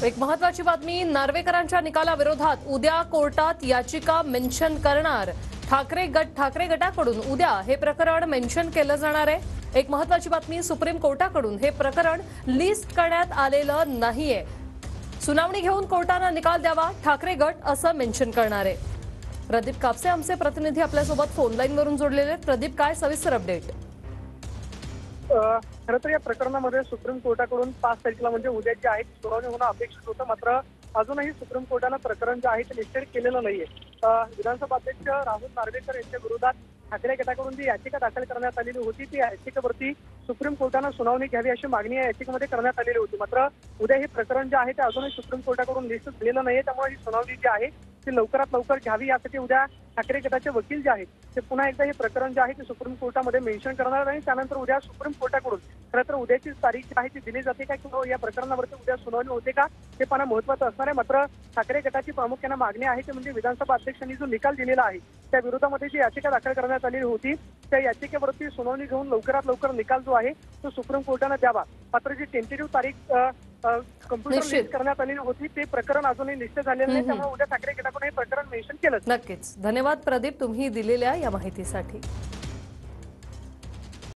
एक महत्त्वाची बातमी, नार्वेकरांच्या निकालाविरोधात उद्या कोर्टात याचिका मेन्शन करणार ठाकरे गटाकडून उद्या हे प्रकरण मेन्शन केलं जाणार आहे। एक महत्त्वाची बातमी, सुप्रीम कोर्टाकडून हे प्रकरण लिस्ट करण्यात आलेलं नाहीये। सुनावणी घेऊन कोर्टाने निकाल द्यावा, ठाकरे गट असं मेन्शन करणार आहे। प्रदीप कापसे आमचे प्रतिनिधी आपल्यासोबत फोन लाईनवरून जोडलेले आहेत। प्रदीप, काय सविस्तर अपडेट? खरं तर या प्रकरणामध्ये सुप्रीम कोर्टाकडून 5 तारखेला म्हणजे उद्या जे आहे सुनावणी होणं अपेक्षित होतं, मात्र अजूनही सुप्रीम कोर्टानं प्रकरण जे आहे ते निश्चित केलेलं नाहीये। विधानसभा अध्यक्ष राहुल नार्वेकर यांच्या विरोधात ठाकरे गटाकडून जी याचिका दाखल करण्यात आलेली होती ती याचिकेवरती सुप्रीम कोर्टानं सुनावणी घ्यावी अशी मागणी या याचिकेमध्ये करण्यात आलेली होती। मात्र उद्या हे प्रकरण जे आहे ते अजूनही सुप्रीम कोर्टाकडून लिस्ट झालेलं नाहीये, त्यामुळे ही सुनावणी जी आहे ती लवकरात लवकर घ्यावी यासाठी उद्या ठाकरे गटाचे वकील जे आहेत ते पुन्हा एकदा हे प्रकरण जे आहे ते सुप्रीम कोर्टामध्ये मेन्शन करणार आणि त्यानंतर उद्या सुप्रीम कोर्टाकडून खरं तर उद्याची तारीख जी आहे ती दिली जाते का किंवा या प्रकरणावरती उद्या सुनावणी होते का हे पाहणं महत्त्वाचं असणार आहे। मात्र ठाकरे गटाची प्रामुख्याने मागणी आहे ते म्हणजे विधानसभा अध्यक्षांनी जो निकाल दिलेला आहे त्या विरोधामध्ये जी याचिका दाखल करण्यात आलेली होती त्या याचिकेवरती सुनावणी घेऊन लवकरात लवकर निकाल जो आहे तो सुप्रीम कोर्टाने द्यावा। मात्र जी टेंटेटिव्ह तारीख कम्प्युटर लिस्ट करण्यात आलेली होती ते प्रकरण अजूनही निश्चित झालेलं नाही, त्यामुळे उद्या ठाकरे गटाकडून हे प्रकरण मेन्शन केलं। नक्कीच, धन्यवाद प्रदीप तुम्ही दिलेल्या या माहितीसाठी।